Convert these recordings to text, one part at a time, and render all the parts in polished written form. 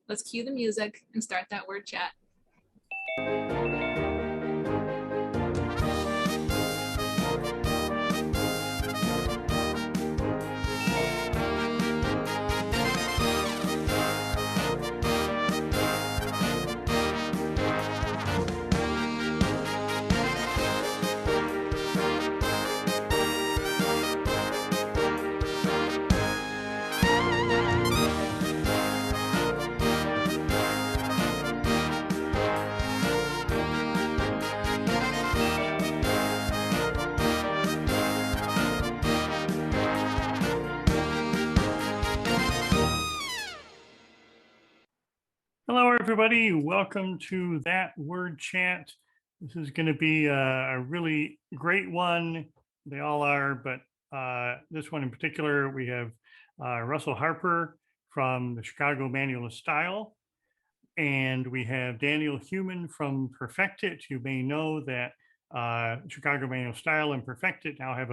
Let's cue the music and start that word chat. Hello, everybody. Welcome to That Word Chat. This is going to be a really great one. They all are, but this one in particular, we have Russell Harper from the Chicago Manual of Style, and we have Daniel Heuman from PerfectIt. You may know that Chicago Manual of Style and PerfectIt now have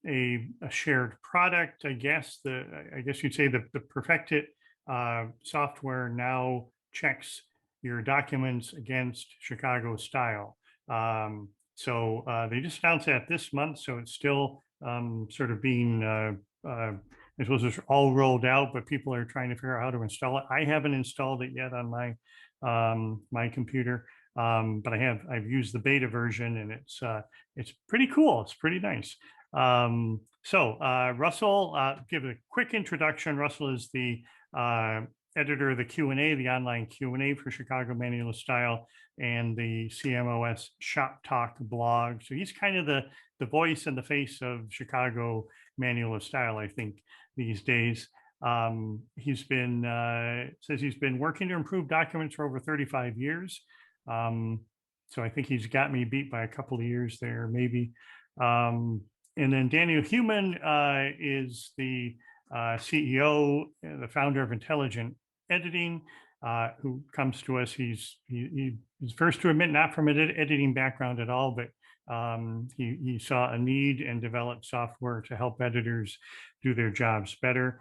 a shared product. I guess you'd say the PerfectIt software now checks your documents against Chicago style. So they just announced that this month, so it's still sort of being, I suppose it's all rolled out, but people are trying to figure out how to install it. I haven't installed it yet on my computer, but I've used the beta version, and it's pretty cool. It's pretty nice. So Russell, give a quick introduction. Russell is the editor of the Q&A, the online Q&A for Chicago Manual of Style and the CMOS Shop Talk blog. So he's kind of the voice and the face of Chicago Manual of Style, I think, these days. He's been, says he's been working to improve documents for over 35 years. So I think he's got me beat by a couple of years there, maybe. And then Daniel Heuman is the CEO, the founder of Intelligent Editing, who comes to us. He's first to admit not from an editing background at all, but he saw a need and developed software to help editors do their jobs better.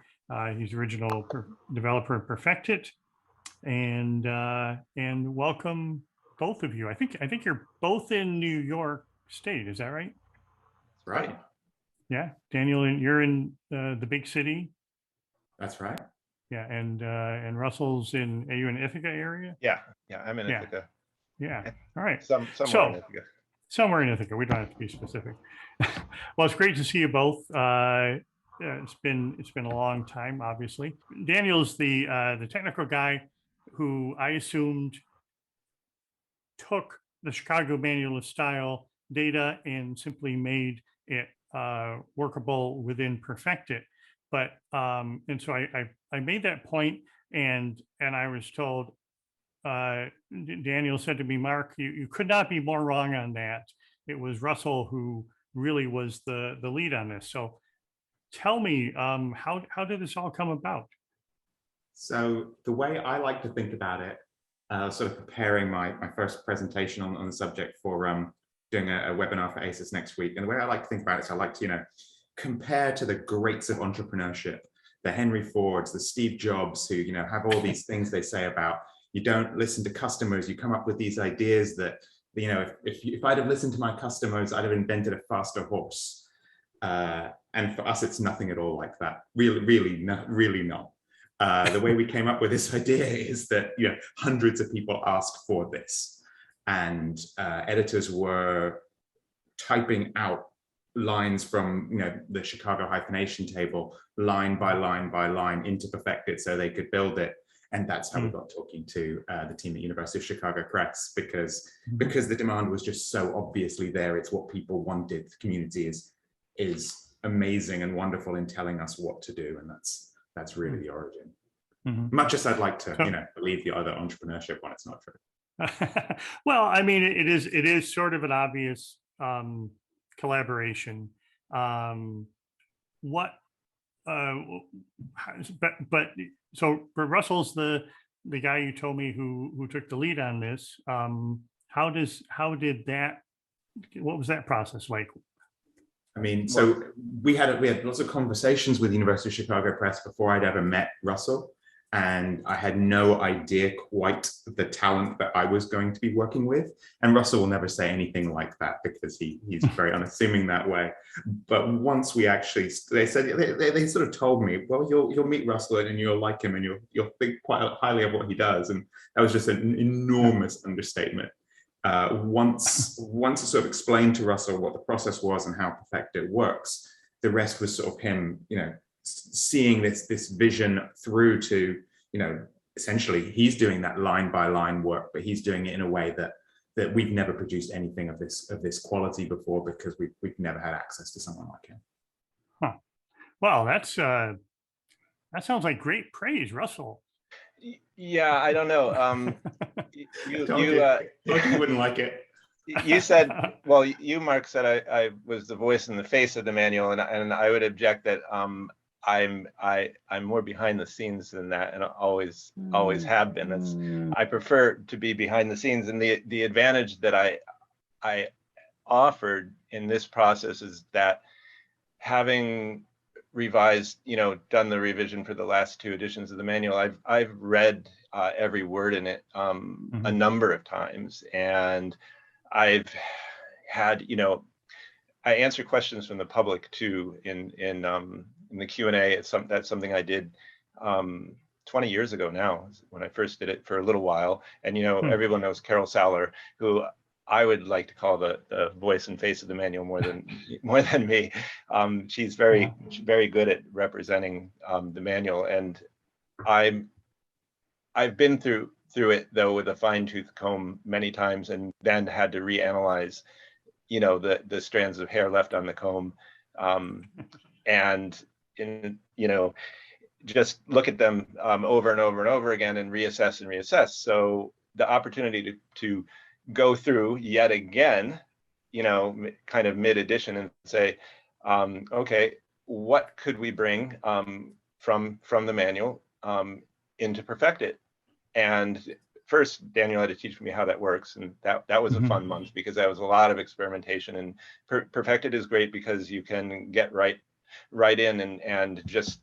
He's the original developer of PerfectIt, and welcome both of you. I think you're both in New York State. Is that right? That's right. Yeah, Daniel, you're in the big city. That's right. Yeah, and Russell's are you in Ithaca area? Yeah, I'm in Ithaca. Yeah, all right. Somewhere in Ithaca. Somewhere in Ithaca. We don't have to be specific. Well, it's great to see you both. It's been a long time, obviously. Daniel's the technical guy who I assumed took the Chicago Manual of Style data and simply made it workable within PerfectIt. But and so I made that point, and I was told, Daniel said to me, Mark, you could not be more wrong on that. It was Russell who really was the lead on this. So tell me, how did this all come about? So the way I like to think about it, sort of preparing my first presentation on the subject for doing a webinar for ACES next week. And the way I like to think about it is I like to, compare to the greats of entrepreneurship, the Henry Fords, the Steve Jobs, who, have all these things they say about, you don't listen to customers, you come up with these ideas that, if I'd have listened to my customers, I'd have invented a faster horse. And for us, it's nothing at all like that. Really not. The way we came up with this idea is that, hundreds of people asked for this. And editors were typing out lines from the Chicago hyphenation table, line by line by line, into PerfectIt so they could build it. And that's how we got talking to the team at University of Chicago Press, because the demand was just so obviously there. It's what people wanted. The community is amazing and wonderful in telling us what to do, and that's really the origin. Much as I'd like to believe the other entrepreneurship one, it's not true. Well, I mean, it is sort of an obvious collaboration. So Russell's the guy you told me who took the lead on this. What was that process like? I mean, so we had lots of conversations with the University of Chicago Press before I'd ever met Russell. and I had no idea quite the talent that I was going to be working with. And Russell will never say anything like that because he's very unassuming that way. But once we actually, they said, they sort of told me, well, you'll meet Russell and you'll like him and you'll think quite highly of what he does. And that was just an enormous understatement. Once I sort of explained to Russell what the process was and how PerfectIt works, the rest was sort of him, seeing this vision through to, essentially he's doing that line by line work, but he's doing it in a way that we've never produced anything of this quality before because we've never had access to someone like him. Huh. Well, that sounds like great praise, Russell. Yeah, I don't know. You wouldn't like it. You said, well, you, Mark, said I was the voice and the face of the manual, and I would object that I'm more behind the scenes than that, and always have been. I prefer to be behind the scenes, and the advantage that I offered in this process is that having revised, done the revision for the last 2 editions of the manual, I've read every word in it a number of times, and I've had, I answer questions from the public too in the Q&A. That's something I did 20 years ago now, when I first did it for a little while. And everyone knows Carol Saller, who I would like to call the voice and face of the manual more than me. She's very good at representing the manual, and I've been through it though with a fine-tooth comb many times, and then had to reanalyze, the strands of hair left on the comb, and just look at them over and over and over again and reassess. So the opportunity to go through yet again, kind of mid-edition and say, okay, what could we bring from the manual into PerfectIt? And first, Daniel had to teach me how that works, and that was a fun month because that was a lot of experimentation. And PerfectIt is great because you can get right in and just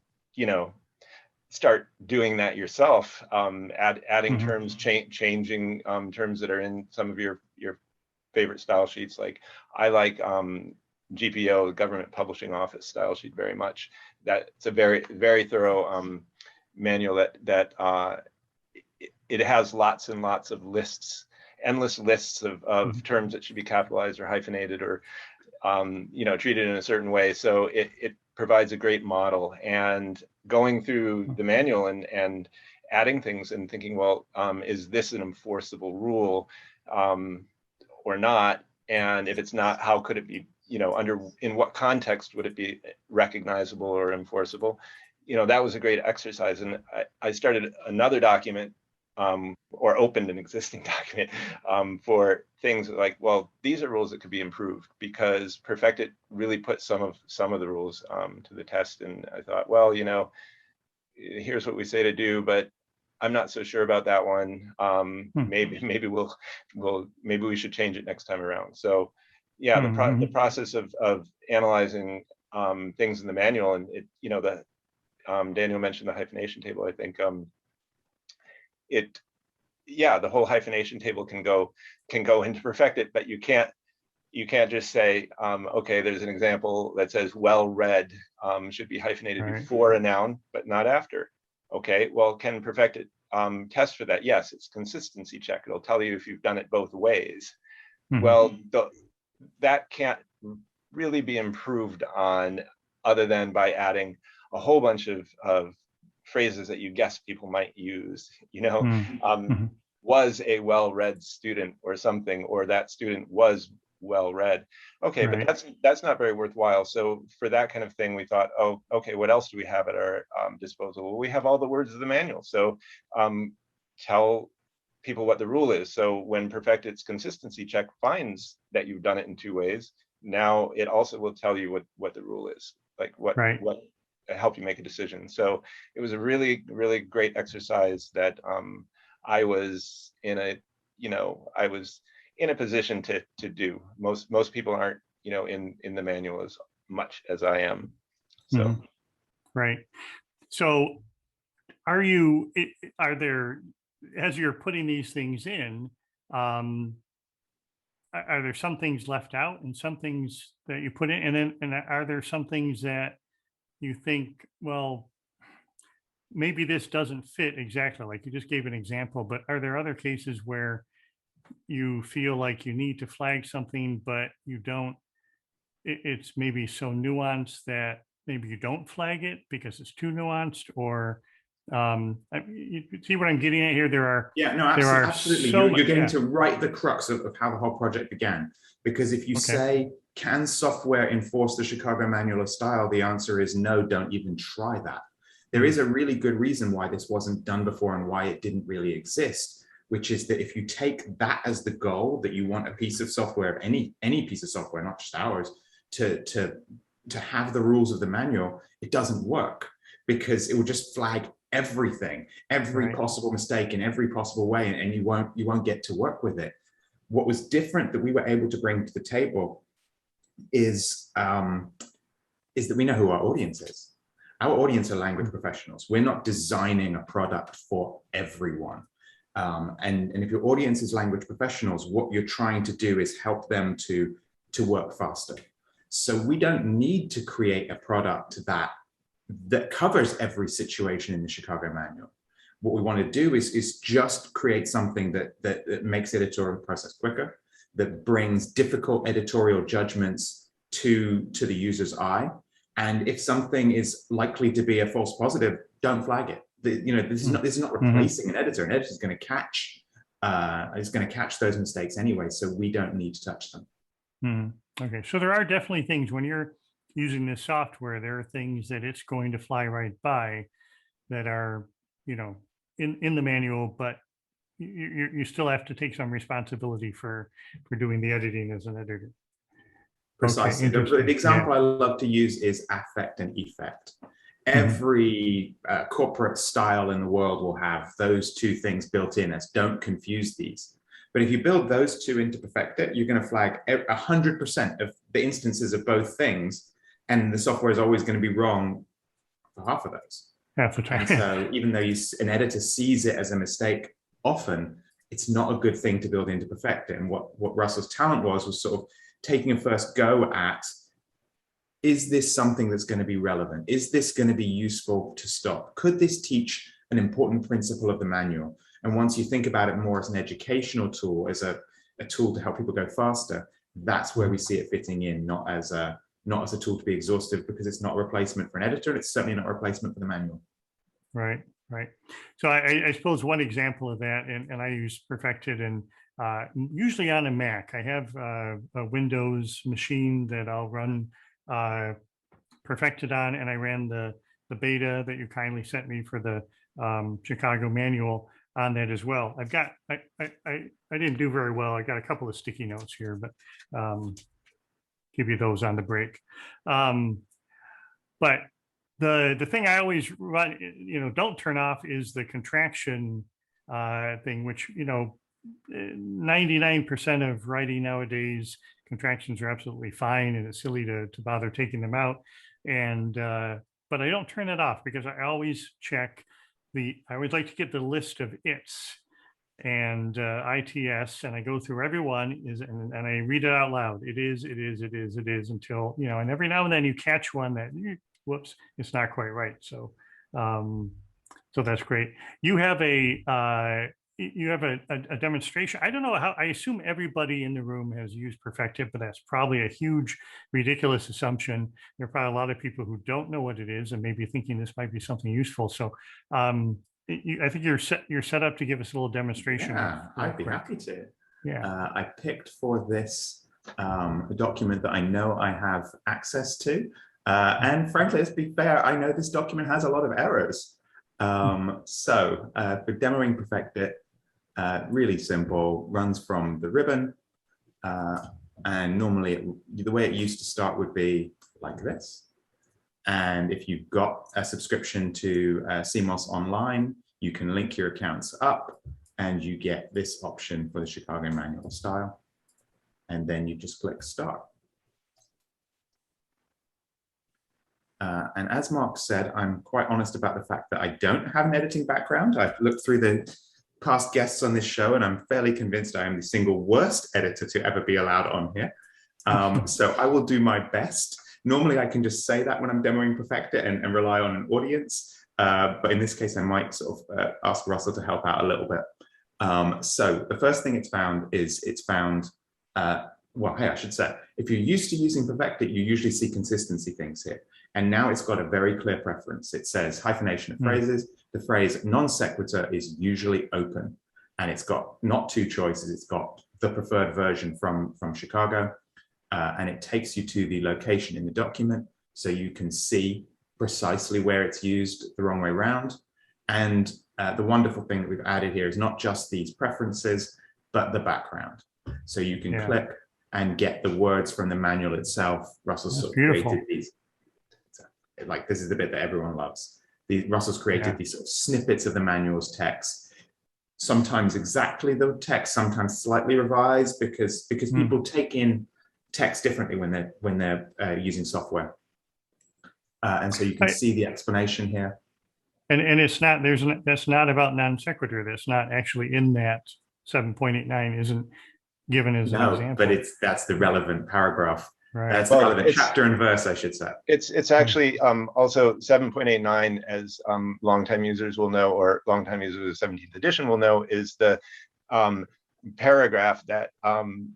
start doing that yourself, adding terms, changing terms that are in some of your favorite style sheets. Like I like GPO, Government Publishing Office style sheet, very much. That's a very, very thorough manual that it has lots and lots of lists, endless lists of terms that should be capitalized or hyphenated or treated in a certain way. So it provides a great model. And going through the manual and adding things and thinking, well, is this an enforceable rule or not? And if it's not, how could it be, in what context would it be recognizable or enforceable? That was a great exercise. And I started another document or opened an existing document for things like, well, these are rules that could be improved, because PerfectIt really put some of the rules to the test. And I thought, well, here's what we say to do, but I'm not so sure about that one. Maybe we should change it next time around. So yeah, the process of analyzing things in the manual, and Daniel mentioned the hyphenation table. I think the whole hyphenation table can go into PerfectIt, but you can't just say, okay, there's an example that says well read should be hyphenated before a noun, but not after. Okay, well, can PerfectIt test for that? Yes, it's consistency check. It'll tell you if you've done it both ways. Well, that can't really be improved on other than by adding a whole bunch of phrases that you guess people might use, was a well-read student or something, or that student was well-read. Okay, but that's not very worthwhile. So for that kind of thing, we thought, oh, okay, what else do we have at our disposal? Well, we have all the words of the manual. So tell people what the rule is. So when PerfectIt's consistency check finds that you've done it in 2 ways, now it also will tell you what the rule is, like what help you make a decision. So it was a really, really great exercise that I was in a position to do. Most people aren't, in the manual as much as I am. So Right. So are there, as you're putting these things in, are there some things left out and some things that you put in, and are there some things that you think, well, maybe this doesn't fit exactly, like you just gave an example, but are there other cases where you feel like you need to flag something, but you don't, it's maybe so nuanced that maybe you don't flag it because it's too nuanced? Or you see what I'm getting at here? Yeah, no, absolutely. You're getting to right the crux of how the whole project began. Because if you say, can software enforce the Chicago Manual of Style? The answer is no, don't even try that. There is a really good reason why this wasn't done before and why it didn't really exist, which is that if you take that as the goal, that you want a piece of software, any piece of software, not just ours, to have the rules of the manual, it doesn't work, because it will just flag everything, every possible mistake in every possible way, and you won't get to work with it. What was different that we were able to bring to the table is that we know who our audience is. Our audience are language professionals. We're not designing a product for everyone. And if your audience is language professionals, what you're trying to do is help them to work faster. So we don't need to create a product that covers every situation in the Chicago Manual. What we want to do is just create something that makes the editorial process quicker, that brings difficult editorial judgments to the user's eye. And if something is likely to be a false positive, don't flag it. This is not replacing an editor. An editor is going to catch those mistakes anyway, so we don't need to touch them. Okay, so there are definitely things when you're using this software, there are things that it's going to fly right by that are, in the manual, but you still have to take some responsibility for doing the editing as an editor. Precisely. Okay, the example I love to use is affect and effect. Every corporate style in the world will have those two things built in as don't confuse these. But if you build those two into PerfectIt, you're going to flag 100% of the instances of both things, and the software is always going to be wrong for half of those. Half the time. And so even though an editor sees it as a mistake often, it's not a good thing to build into PerfectIt. And what Russell's talent was sort of taking a first go at, is this something that's going to be relevant? Is this going to be useful to stop? Could this teach an important principle of the manual? And once you think about it more as an educational tool, as a tool to help people go faster, that's where we see it fitting in, not as a tool to be exhaustive, because it's not a replacement for an editor, and it's certainly not a replacement for the manual. Right. So I suppose one example of that, and I use PerfectIt, and usually on a Mac. I have a Windows machine that I'll run PerfectIt on, and I ran the beta that you kindly sent me for the Chicago Manual on that as well. I've got, I didn't do very well. I got a couple of sticky notes here, but give you those on the break. But the thing I always run, don't turn off is the contraction thing, which, 99% of writing nowadays, contractions are absolutely fine, and it's silly to bother taking them out. And but I don't turn it off, because I always check I always like to get the list of its and ITS, and I go through every one and I read it out loud. It is until, and every now and then you catch one that, whoops, it's not quite right. So so that's great. You have a demonstration. I don't know how, I assume everybody in the room has used PerfectIt, but that's probably a huge, ridiculous assumption. There are probably a lot of people who don't know what it is and maybe thinking this might be something useful. So I think you're set up to give us a little demonstration. Yeah, I'd be happy to. Yeah. I picked for this a document that I know I have access to. And frankly, let's be fair, I know this document has a lot of errors. So for demoing PerfectIt, really simple, runs from the ribbon. And normally the way it used to start would be like this. And if you've got a subscription to CMOS Online, you can link your accounts up and you get this option for the Chicago Manual of Style. And then you just click Start. And as Mark said, I'm quite honest about the fact that I don't have an editing background. I've looked through the past guests on this show, and I'm fairly convinced I am the single worst editor to ever be allowed on here. So I will do my best. Normally, I can just say that when I'm demoing PerfectIt and rely on an audience. But in this case, I might sort of ask Russell to help out a little bit. So the first thing it's found, well, hey, I should say, if you're used to using PerfectIt, you usually see consistency things here. And now it's got a very clear preference. It says hyphenation of phrases. The phrase non sequitur is usually open. And it's got not two choices. It's got the preferred version from Chicago. And it takes you to the location in the document, so you can see precisely where it's used the wrong way around. And the wonderful thing that we've added here is not just these preferences, but the background. So you can click and get the words from the manual itself. Russell sort of created these, like this is the bit that everyone loves. Russell's created these sort of snippets of the manual's text, sometimes exactly the text, sometimes slightly revised, because people take in text differently when they're using software. And so you can see the explanation here. And it's not, that's not about non sequitur. That's not actually in that 7.89 isn't given as an example. But that's the relevant paragraph. Right. That's the relevant chapter and verse, I should say. It's actually also 7.89, as longtime users will know, or longtime users of 17th edition will know, is the paragraph that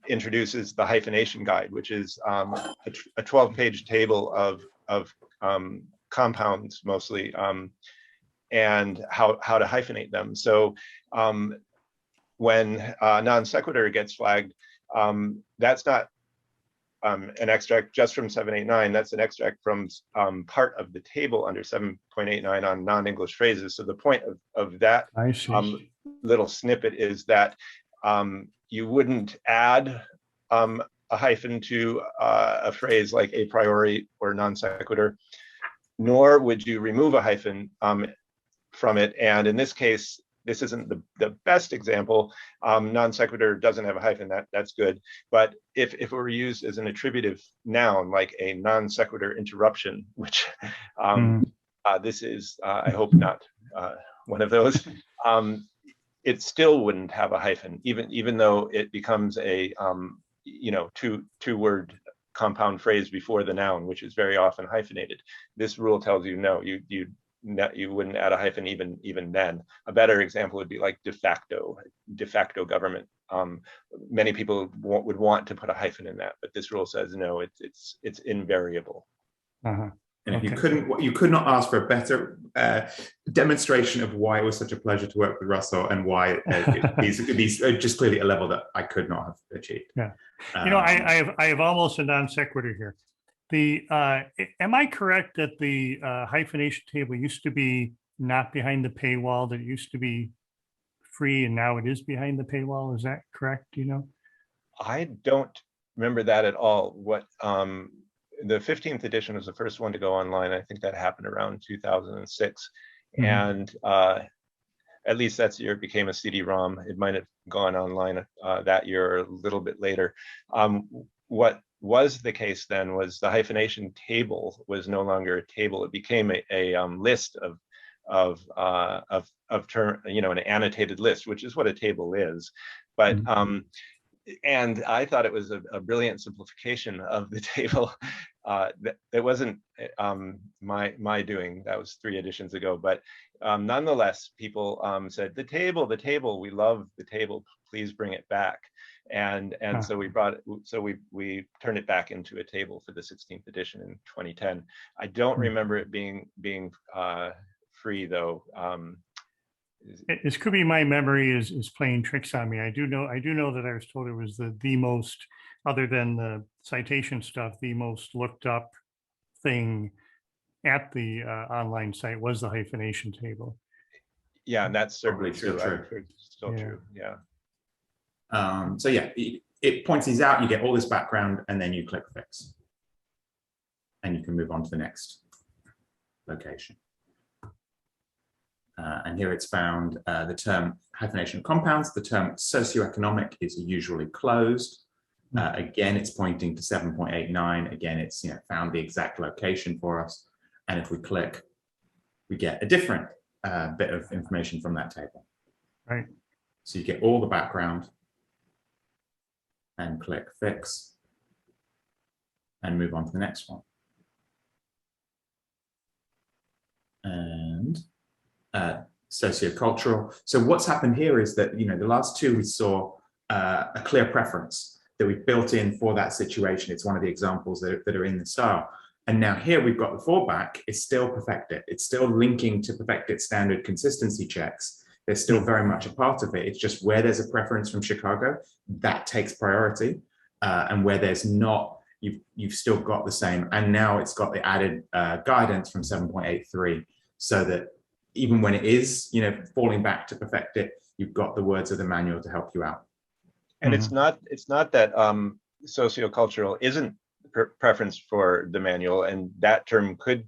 introduces the hyphenation guide, which is a 12-page table of compounds mostly, and how to hyphenate them. So when non sequitur gets flagged, that's not an extract just from 7.89. That's an extract from part of the table under 7.89 on non-English phrases. So the point of that little snippet is that you wouldn't add a hyphen to a phrase like a priori or non sequitur, nor would you remove a hyphen from it. And in this case, this isn't the best example. Non sequitur doesn't have a hyphen. That's good. But if it were used as an attributive noun, like a non sequitur interruption, which this is, I hope not one of those, it still wouldn't have a hyphen, even though it becomes a two-word compound phrase before the noun, which is very often hyphenated. This rule tells you no, you wouldn't add a hyphen even then. A better example would be like de facto government. Many people would want to put a hyphen in that, but this rule says no, it's invariable. And if you could not ask for a better demonstration of why it was such a pleasure to work with Russell, and why these are just clearly a level that I could not have achieved. Yeah, I have almost a non sequitur here. Am I correct that the hyphenation table used to be not behind the paywall? That it used to be free, and now it is behind the paywall. Is that correct? Do you know? I don't remember that at all. What the 15th edition was the first one to go online. I think that happened around 2006, and at least that's the year it became a CD-ROM. It might have gone online that year or a little bit later. What was the case then was the hyphenation table was no longer a table. It became a list of term, an annotated list, which is what a table is. But and I thought it was a brilliant simplification of the table. That wasn't my doing. That was 3 editions ago. But nonetheless, people said, the table, we love the table. Please bring it back. And so we brought it. So we turned it back into a table for the 16th edition in 2010. I don't remember it being free though. It could be my memory is playing tricks on me. I do know that I was told it was the most, other than the citation stuff, the most looked up thing at the online site was the hyphenation table. Yeah, and that's certainly still true. Still true. Yeah. So yeah, it points these out. You get all this background, and then you click fix, and you can move on to the next location. And here it's found the term hyphenation of compounds. The term socioeconomic is usually closed. Again, it's pointing to 7.89. Again, it's found the exact location for us. And if we click, we get a different bit of information from that table. Right. So you get all the background and click fix and move on to the next one. And sociocultural. So what's happened here is that, the last two we saw a clear preference that we built in for that situation. It's one of the examples that are in the style. And now here we've got the fallback. It's still PerfectIt. It's still linking to PerfectIt standard consistency checks. They're still very much a part of it. It's just where there's a preference from Chicago, that takes priority. And where there's not, you've still got the same. And now it's got the added guidance from 7.83, so that even when it is, falling back to PerfectIt, you've got the words of the manual to help you out. And it's not that sociocultural isn't preference for the manual, and that term could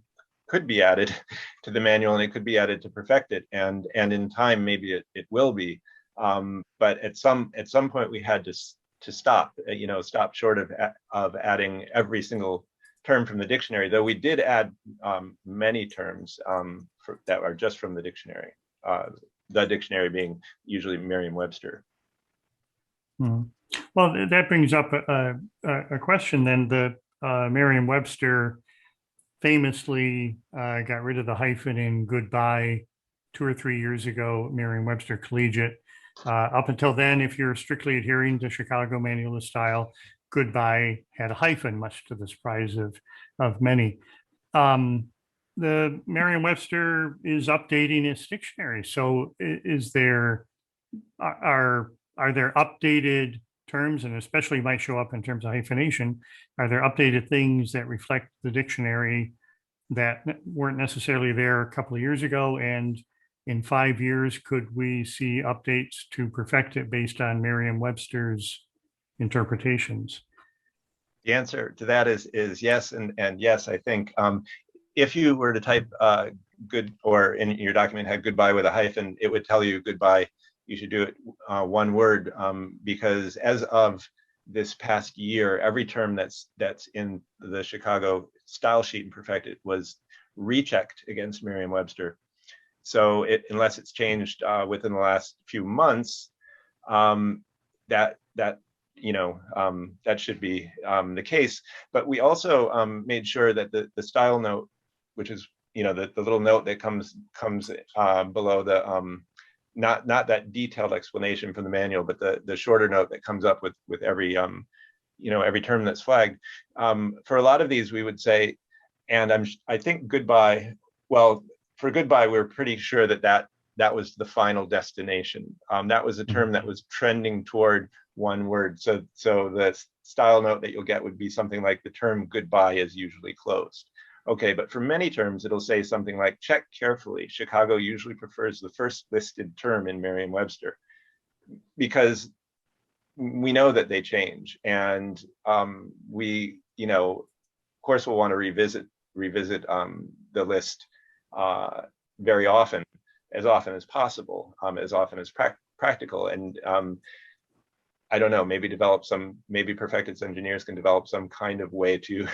be added to the manual, and it could be added to PerfectIt, and in time maybe it will be. But at some point we had to stop, stop short of adding every single term from the dictionary, though we did add many terms that are just from the dictionary being usually Merriam-Webster. Well, that brings up a question then. The Merriam-Webster famously got rid of the hyphen in goodbye 2 or 3 years ago, Merriam-Webster Collegiate. Up until then, if you're strictly adhering to Chicago Manual of Style, goodbye had a hyphen, much to the surprise of many. The Merriam-Webster is updating its dictionary. So are there updated terms, and especially might show up in terms of hyphenation, are there updated things that reflect the dictionary that weren't necessarily there a couple of years ago? And in 5 years, could we see updates to PerfectIt based on Merriam-Webster's interpretations? The answer to that is yes, and yes. I think if you were to type good, or in your document had goodbye with a hyphen, it would tell you goodbye. You should do it one word, because as of this past year, every term that's in the Chicago style sheet in PerfectIt was rechecked against Merriam-Webster. So unless it's changed within the last few months, that should be the case. But we also made sure that the style note, which is the little note that comes below the not that detailed explanation from the manual, but the shorter note that comes up with every every term that's flagged. For a lot of these, we would say, and I think goodbye. Well, for goodbye, we're pretty sure that was the final destination. That was a term that was trending toward one word. So the style note that you'll get would be something like the term goodbye is usually closed. Okay, but for many terms, it'll say something like, check carefully. Chicago usually prefers the first listed term in Merriam-Webster, because we know that they change, and we, of course, we'll want to revisit the list very often as possible, as often as practical. And I don't know, maybe PerfectIt's engineers can develop some kind of way to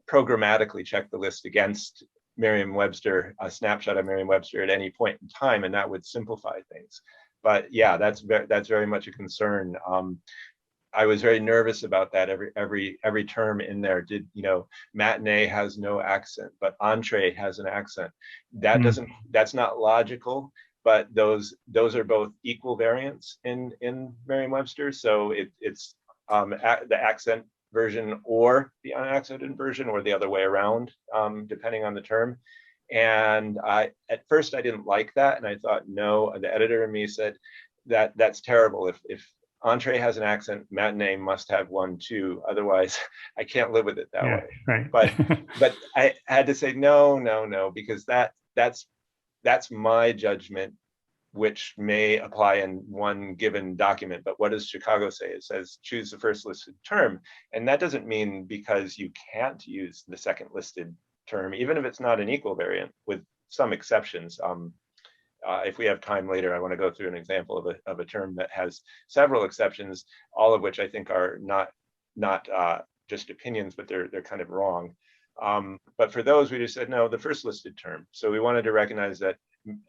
programmatically check the list against Merriam-Webster, a snapshot of Merriam-Webster at any point in time, and that would simplify things. But yeah, that's very much a concern. I was very nervous about that. Every term in there did, matinee has no accent, but entree has an accent. That that's not logical, but those are both equal variants in Merriam-Webster. So it's the accent version or the unaccented version, or the other way around, depending on the term. And at first I didn't like that, and I thought, no. The editor in me said that's terrible. If entree has an accent, matinee must have one too. Otherwise, I can't live with it that way. Right. But I had to say no, because that's my judgment, which may apply in one given document. But what does Chicago say? It says choose the first listed term. And that doesn't mean because you can't use the second listed term, even if it's not an equal variant, with some exceptions. If we have time later, I want to go through an example of a term that has several exceptions, all of which I think are not just opinions, but they're kind of wrong. But for those, we just said, no, the first listed term. So we wanted to recognize that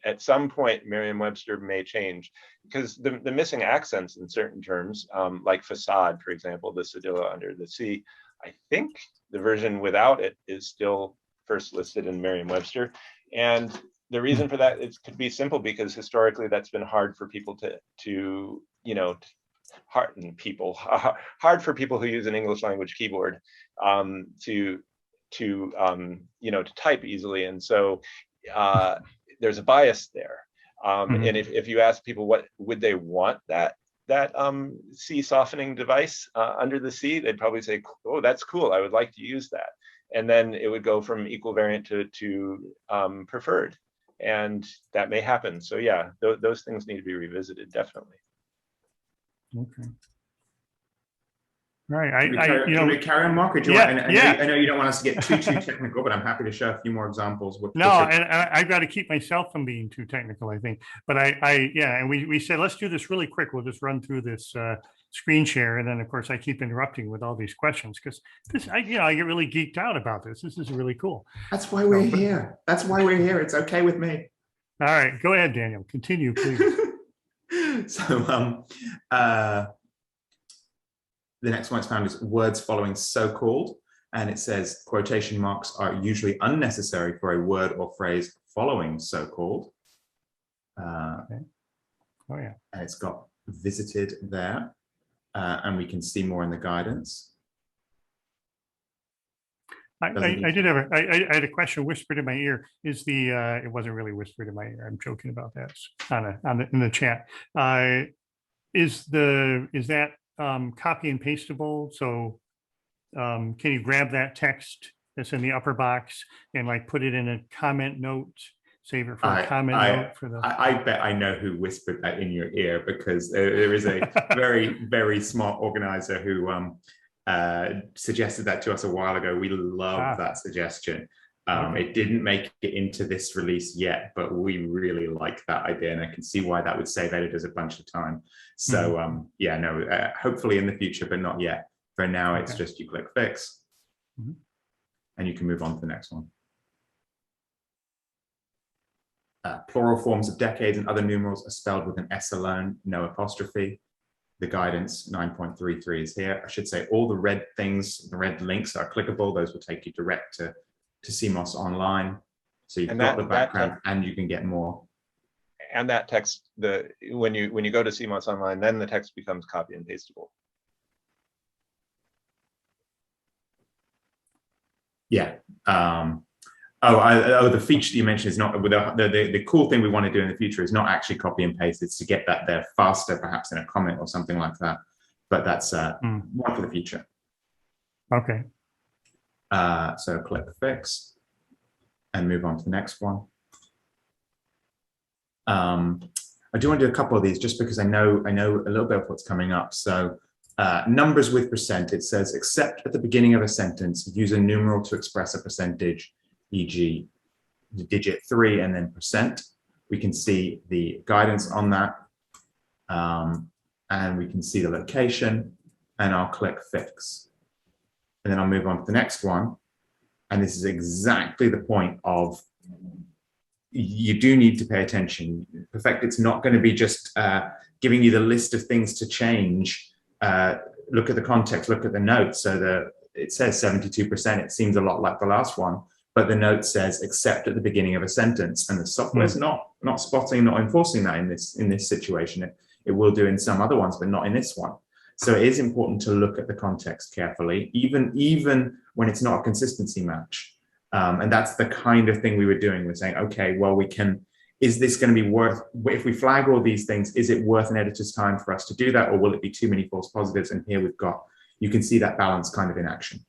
at some point, Merriam-Webster may change, because the missing accents in certain terms, like facade, for example, the cedilla under the C, I think the version without it is still first listed in Merriam-Webster. And the reason for that, it could be simple, because historically that's been hard for people to hard for people who use an English language keyboard to type easily. And so there's a bias there. And if you ask people what would they want that C softening device under the C, they'd probably say, oh, that's cool, I would like to use that. And then it would go from equal variant to preferred. And that may happen. So yeah, those things need to be revisited, definitely. Okay. Right. Can we carry on, Mark? Or do you want, I know you don't want us to get too technical, but I'm happy to show a few more examples. No, and I've got to keep myself from being too technical, I think. But and we said, let's do this really quick. We'll just run through this screen share. And then, of course, I keep interrupting with all these questions, because I get really geeked out about this. This is really cool. That's why we're here. That's why we're here. It's okay with me. All right. Go ahead, Daniel. Continue, please. So, the next one it's found is words following so-called, and it says quotation marks are usually unnecessary for a word or phrase following so-called. Okay. Oh yeah. And it's got visited there, and we can see more in the guidance. I did have I had a question whispered in my ear. Is the it wasn't really whispered in my ear. I'm joking about that in the chat. Is that copy and pastable? So can you grab that text that's in the upper box and like put it in a comment note, save it for a comment note for the... I bet I know who whispered that in your ear, because there is a very, very smart organizer who suggested that to us a while ago. We love that suggestion. It didn't make it into this release yet, but we really like that idea, and I can see why that would save editors a bunch of time. So yeah, no, hopefully in the future, but not yet. For now, it's just you click fix, and you can move on to the next one. Plural forms of decades and other numerals are spelled with an S alone, no apostrophe. The guidance 9.33 is here. I should say all the red things, the red links are clickable. Those will take you direct to CMOS Online. So you've got the background and you can get more. And that text, when you go to CMOS Online, then the text becomes copy and pastable. Yeah. The feature that you mentioned is not the cool thing we want to do in the future is not actually copy and paste. It's to get that there faster, perhaps in a comment or something like that. But that's one for the future. Okay. So click fix and move on to the next one. I do want to do a couple of these just because I know a little bit of what's coming up. So numbers with percent, it says except at the beginning of a sentence, use a numeral to express a percentage, e.g. the digit 3 and then percent. We can see the guidance on that, and we can see the location, and I'll click fix. And then I'll move on to the next one. And this is exactly the point of, you do need to pay attention. PerfectIt's not going to be just giving you the list of things to change. Look at the context, look at the notes. So it says 72%. It seems a lot like the last one, but the note says except at the beginning of a sentence, and the software's not spotting, not enforcing that in this situation. It will do in some other ones, but not in this one. So it is important to look at the context carefully, even when it's not a consistency match. And that's the kind of thing we were doing. We're saying, okay, well, is this going to be worth, if we flag all these things, is it worth an editor's time for us to do that? Or will it be too many false positives? And here you can see that balance kind of in action.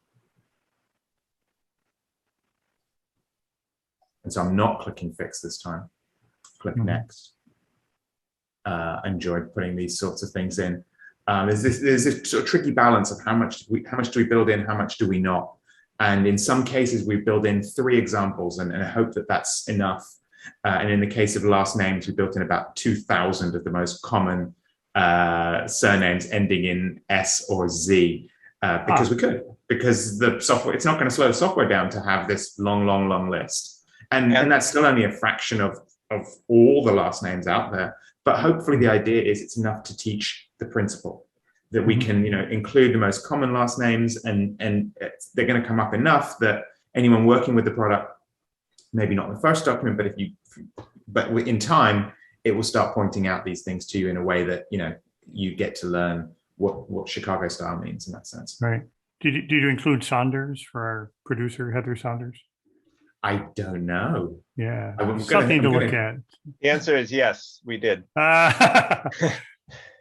And so I'm not clicking fix this time. Click next. Enjoyed putting these sorts of things in. There's this sort of tricky balance of how much do we build in, how much do we not? And in some cases, we build in 3 examples, and I hope that that's enough. And in the case of last names, we built in about 2,000 of the most common surnames ending in S or Z, because we could. because the software, it's not going to slow the software down to have this long list. And that's still only a fraction of all the last names out there. But hopefully the idea is it's enough to teach the principle that we can, include the most common last names, and they're going to come up enough that anyone working with the product, maybe not in the first document, but in time, it will start pointing out these things to you in a way that, you get to learn what Chicago style means in that sense. Right. Did you include Saunders for our producer, Heather Saunders? I don't know. Yeah, something to look at. The answer is yes, we did.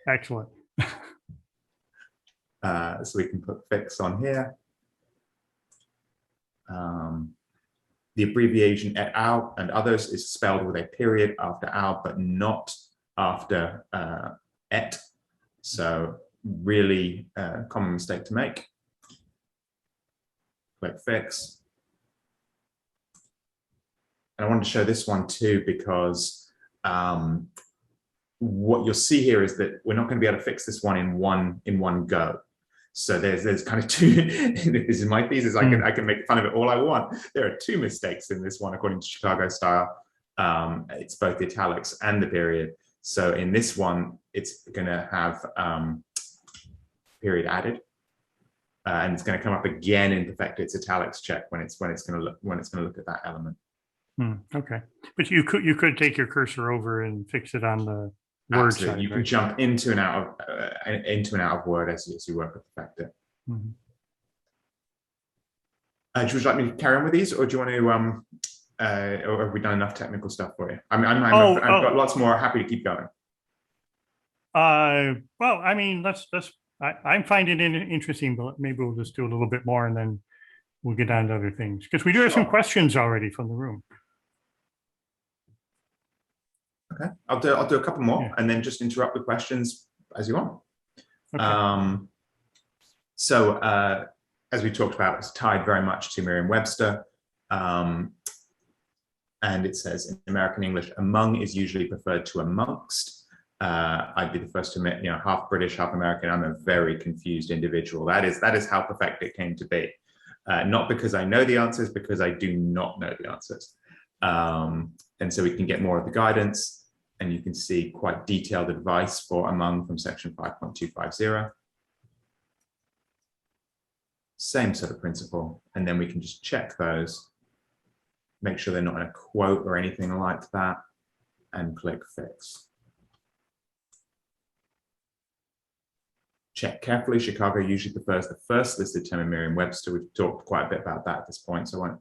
Excellent. So we can put fix on here. The abbreviation et al. And others is spelled with a period after al, but not after et. So really common mistake to make. Click fix. And I wanted to show this one too, because what you'll see here is that we're not going to be able to fix this one in one go. So there's kind of two. This is my thesis. I can make fun of it all I want. There are two mistakes in this one according to Chicago style. It's both the italics and the period. So in this one, it's going to have period added, and it's going to come up again in PerfectIt's italics check when it's going to look at that element. Okay, but you could take your cursor over and fix it on the Word side. You can jump into and out of Word as you work with PerfectIt. Would you like me to carry on with these, or do you want to? Or have we done enough technical stuff for you? I mean, I've got lots more. Happy to keep going. Well, I mean, I'm finding it interesting, but maybe we'll just do a little bit more, and then we'll get on to other things, because we do have some questions already from the room. Okay, I'll do a couple more, and then just interrupt the questions as you want. Okay. So as we talked about, it's tied very much to Merriam-Webster, and it says in American English, among is usually preferred to amongst. I'd be the first to admit, half British, half American. I'm a very confused individual. That is how PerfectIt came to be. Not because I know the answers, because I do not know the answers. And so we can get more of the guidance, and you can see quite detailed advice for among from section 5.250. Same sort of principle. And then we can just check those, make sure they're not in a quote or anything like that, and click fix. Check carefully. Chicago usually prefers the first listed term in Merriam-Webster. We've talked quite a bit about that at this point, so I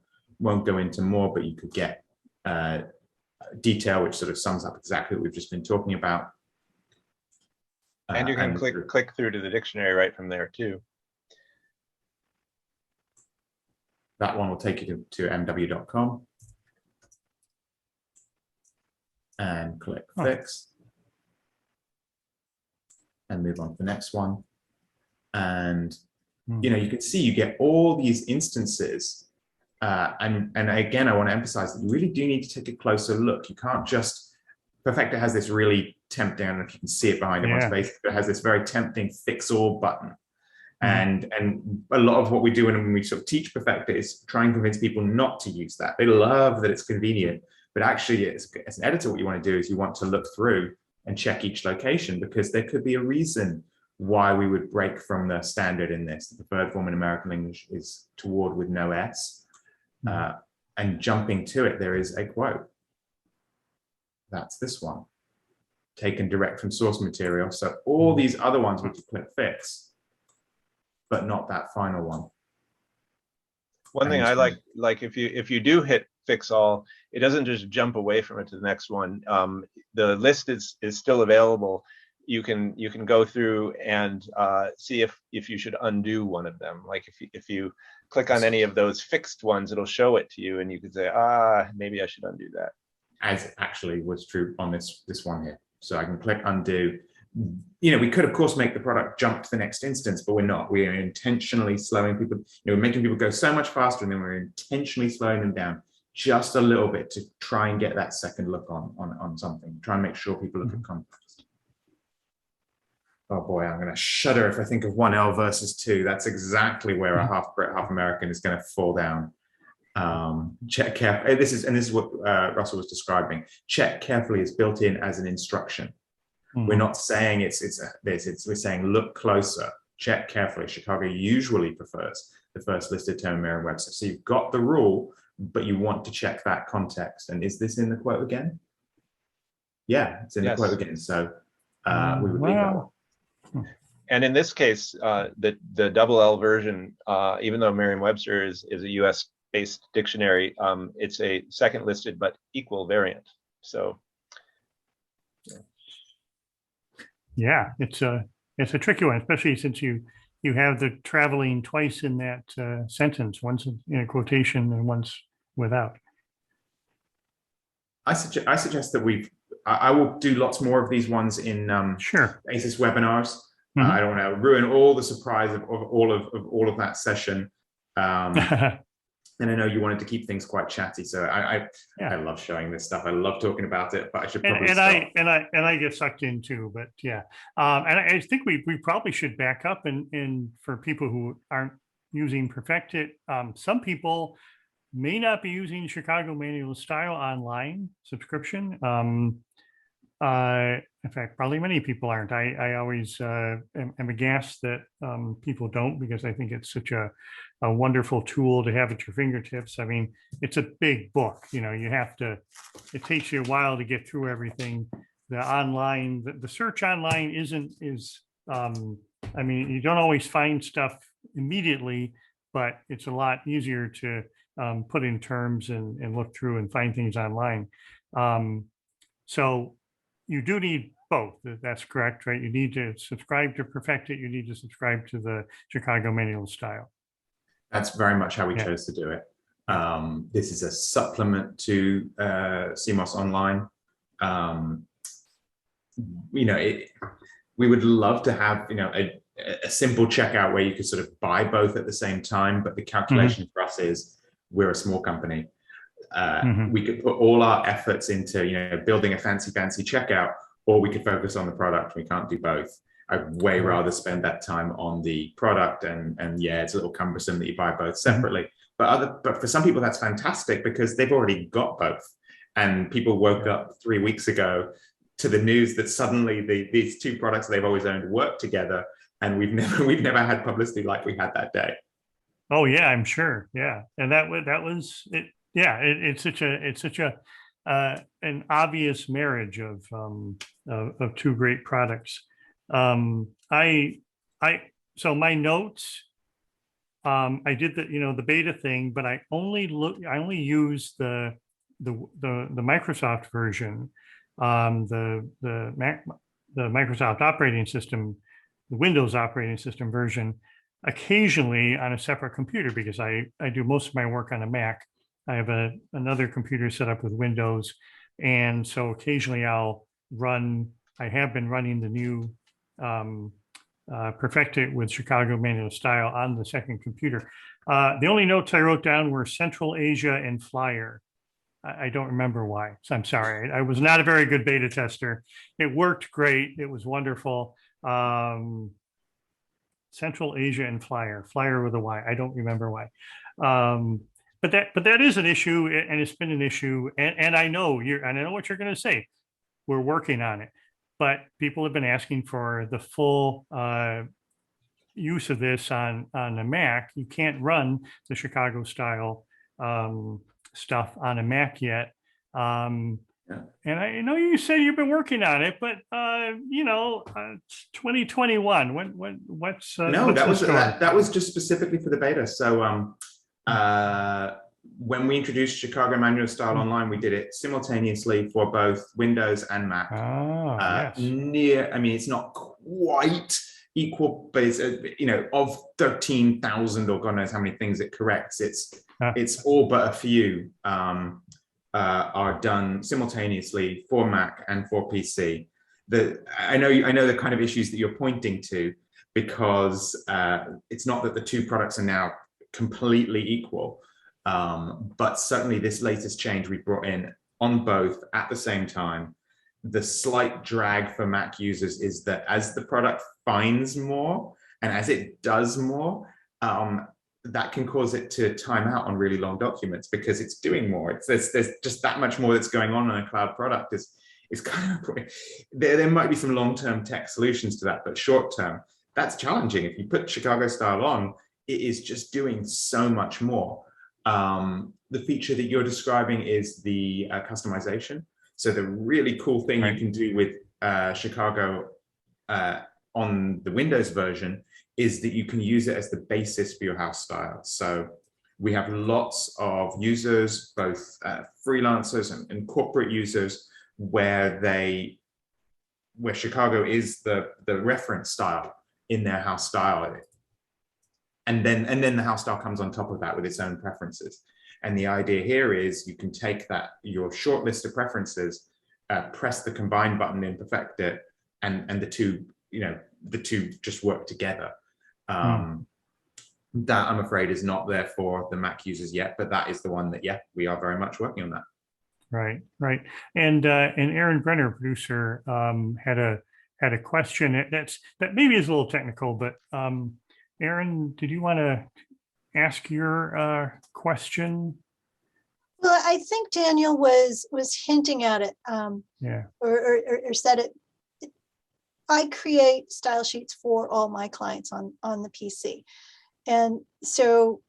won't go into more, but you could get detail which sort of sums up exactly what we've just been talking about. And you can click through to the dictionary right from there too. That one will take you to mw.com and click fix and move on to the next one. And you can see you get all these instances. And again, I want to emphasize that you really do need to take a closer look. You can't just, PerfectIt has this really tempting, I don't know if you can see it behind everyone's face, but it has this very tempting fix all button. And a lot of what we do when we sort of teach PerfectIt is try and convince people not to use that. They love that it's convenient, but actually as an editor, what you want to do is you want to look through and check each location, because there could be a reason why we would break from the standard in this. The preferred form in American English is toward with no S. And jumping to it, there is a quote. That's this one, taken direct from source material. So all these other ones we could click fix, but not that final one. One thing I like if you do hit fix all, it doesn't just jump away from it to the next one. The list is still available. You can go through and see if you should undo one of them. Like if you click on any of those fixed ones, it'll show it to you, and you could say, maybe I should undo that. As actually was true on this one here. So I can click undo. We could of course make the product jump to the next instance, but we're not. We are intentionally slowing people. We're making people go so much faster, and then we're intentionally slowing them down just a little bit to try and get that second look on something. Try and make sure people look at context. oh boy, I'm going to shudder if I think of 1L versus 2. That's exactly where a half Brit, half American is going to fall down. Check carefully. This is what Russell was describing. Check carefully is built in as an instruction. We're not saying we're saying look closer, check carefully. Chicago usually prefers the first listed term in Merriam-Webster. So you've got the rule, but you want to check that context. And is this in the quote again? Yeah, it's in the quote again. So we would leave that one. And in this case, the double L version, even though Merriam-Webster is a US-based dictionary, it's a second listed but equal variant. So, yeah, it's a tricky one, especially since you have the traveling twice in that sentence, once in a quotation and once without. I suggest that I will do lots more of these ones in sure ACES webinars. I don't want to ruin all the surprise of all of that session. And I know you wanted to keep things quite chatty, so I love showing this stuff. I love talking about it, but I should probably stop. I get sucked in too. But yeah, and I think we probably should back up and for people who aren't using PerfectIt, some people may not be using Chicago Manual Style online subscription. In fact, probably many people aren't. I always am aghast that people don't, because I think it's such a wonderful tool to have at your fingertips. I mean, it's a big book. You know, it takes you a while to get through everything. The search online I mean, you don't always find stuff immediately, but it's a lot easier to put in terms and look through and find things online. So you do need both. That's correct, right? You need to subscribe to PerfectIt. You need to subscribe to the Chicago Manual Style. That's very much how we chose to do it. This is a supplement to CMOS Online. We would love to have a simple checkout where you could sort of buy both at the same time, but the calculation for us is we're a small company. We could put all our efforts into building a fancy checkout, or we could focus on the product. We can't do both. I'd way rather spend that time on the product, and yeah, it's a little cumbersome that you buy both separately. But for some people that's fantastic because they've already got both, and people woke up 3 weeks ago to the news that suddenly these two products they've always owned work together, and we've never had publicity like we had that day. Oh yeah, I'm sure. Yeah, and that was it. Yeah, it's such an obvious marriage of two great products. So my notes, I did the beta thing, but I only used the Microsoft version, the Microsoft operating system, the Windows operating system version, occasionally on a separate computer, because I do most of my work on a Mac. I have another computer set up with Windows, and so occasionally I have been running the new PerfectIt with Chicago Manual Style on the second computer. The only notes I wrote down were Central Asia and Flyer. I don't remember why, so I'm sorry. I was not a very good beta tester. It worked great. It was wonderful. Central Asia and Flyer with a Y. I don't remember why. But that is an issue, and it's been an issue. And I know what you're going to say. We're working on it, but people have been asking for the full use of this on a Mac. You can't run the Chicago style stuff on a Mac yet. And I know you said you've been working on it, but it's 2021. What's no? That was just specifically for the beta. So when we introduced Chicago Manual Style Online, we did it simultaneously for both Windows and Mac. Yes. It's not quite equal, but it's of 13,000 or God knows how many things it corrects. It's all but a few are done simultaneously for Mac and for PC. I know the kind of issues that you're pointing to, because it's not that the two products are now completely equal, but certainly this latest change we brought in on both at the same time the slight drag for Mac users is that as the product finds more and as it does more, that can cause it to time out on really long documents because it's doing more. There's just that much more that's going on in a cloud product. Is kind of, there might be some long-term tech solutions to that, but short-term, that's challenging. If you put Chicago style on, it is just doing so much more. The feature that you're describing is the customization. So the really cool thing you can do with Chicago on the Windows version is that you can use it as the basis for your house style. So we have lots of users, both freelancers and corporate users, where Chicago is the reference style in their house style. And then the house style comes on top of that with its own preferences. And the idea here is you can take your short list of preferences, press the combine button in PerfectIt, and the two just work together. That I'm afraid is not there for the Mac users yet, but that is the one that, yeah, we are very much working on that. Right. And Aaron Brenner, producer, had a question that maybe is a little technical, but Aaron, did you want to ask your question? Well, I think Daniel was hinting at it, or said it. I create style sheets for all my clients on the PC. And so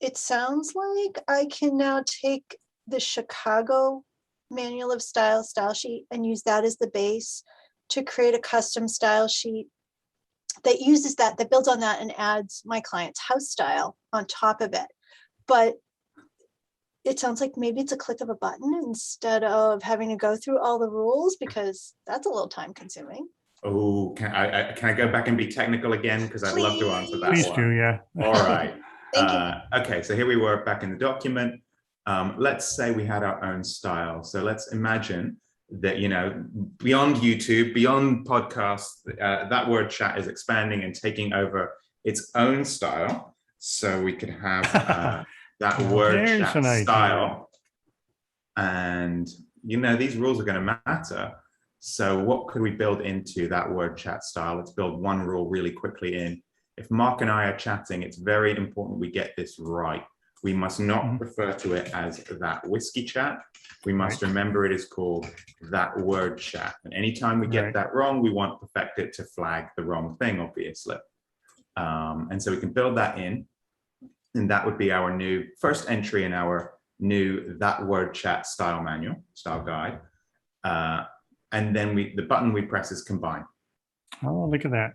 it sounds like I can now take the Chicago manual of style sheet and use that as the base to create a custom style sheet that uses that builds on that and adds my client's house style on top of it. But it sounds like maybe it's a click of a button instead of having to go through all the rules, because that's a little time consuming. Oh, can I go back and be technical again? Because I'd love to answer that. Please do, yeah. All right. Thank you. Okay, so here we were back in the document. Let's say we had our own style. So let's imagine that, beyond YouTube, beyond podcasts, that word chat is expanding and taking over its own style. So we could have that word chat style. And, these rules are going to matter. So what could we build into that word chat style? Let's build one rule really quickly in. If Mark and I are chatting, it's very important we get this right. We must not refer to it as that whiskey chat. We must remember it is called that word chat. And anytime we get that wrong, we want PerfectIt to flag the wrong thing, obviously. And so we can build that in. And that would be our new first entry in our new that word chat style manual, style guide. And then the button we press is combine. Oh, look at that.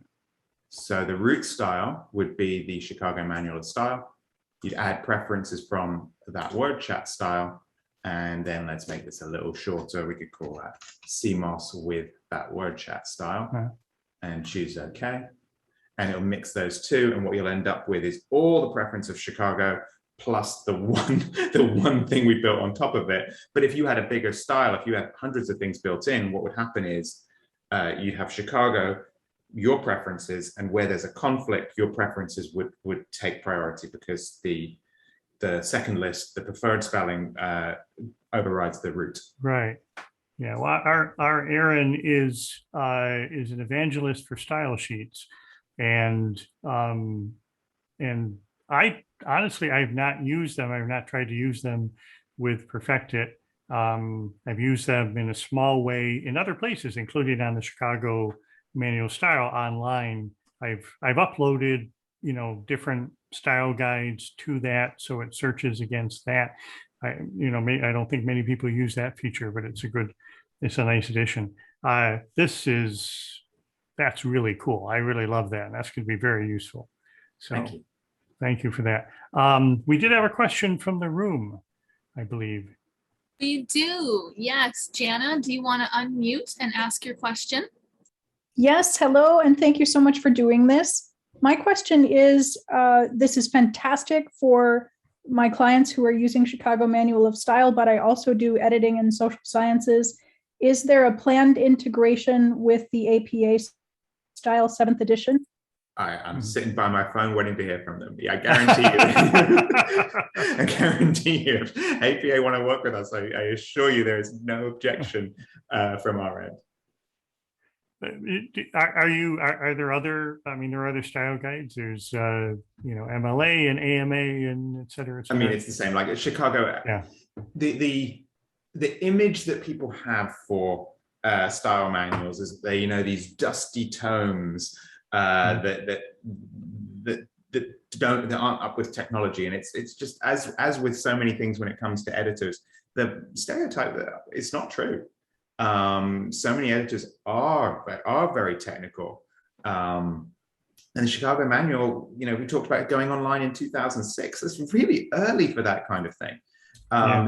So the root style would be the Chicago manual of style. You'd add preferences from that word chat style. And then let's make this a little shorter. We could call that CMOS with that word chat style and choose OK. And it'll mix those two. And what you'll end up with is all the preference of Chicago plus the one thing we built on top of it. But if you had a bigger style, if you had hundreds of things built in, what would happen is you'd have Chicago, your preferences, and where there's a conflict, your preferences would take priority because the second list, the preferred spelling, overrides the root. Right. Yeah. Well, our Aaron is an evangelist for style sheets, and I honestly, I have not used them. I have not tried to use them with PerfectIt. I've used them in a small way in other places, including on the Chicago manual style online. I've uploaded, different style guides to that, so it searches against that. I don't think many people use that feature, but it's a nice addition. That's really cool. I really love that. That's going to be very useful. So thank you for that. We did have a question from the room, I believe. We do. Yes. Jana, do you want to unmute and ask your question? Yes. Hello. And thank you so much for doing this. My question is, this is fantastic for my clients who are using Chicago Manual of Style, but I also do editing and social sciences. Is there a planned integration with the APA Style 7th edition? I'm sitting by my phone waiting to hear from them. I guarantee you. I guarantee you, if APA want to work with us, I assure you there is no objection from our end. Are there other, I mean, there are other style guides. There's, MLA and AMA and et cetera, et cetera. I mean, it's the same, like at Chicago, yeah. The image that people have for style manuals is these dusty tomes that aren't up with technology, and it's just as with so many things when it comes to editors, the stereotype that it's not true. So many editors are very technical, and the Chicago manual, we talked about it going online in 2006. That's really early for that kind of thing.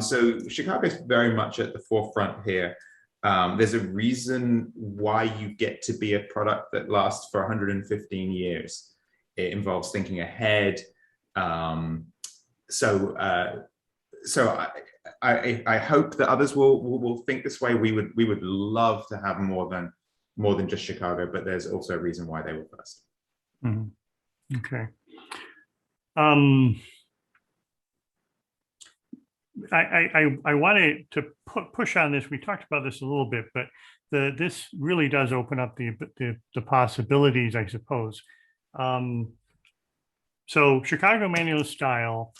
So Chicago is very much at the forefront here. There's a reason why you get to be a product that lasts for 115 years. It involves thinking ahead. So I hope that others will think this way. We would love to have more than just Chicago, but there's also a reason why they were first. Mm-hmm. Okay. I wanted to push on this. We talked about this a little bit, but this really does open up the possibilities, I suppose. So Chicago Manual of Style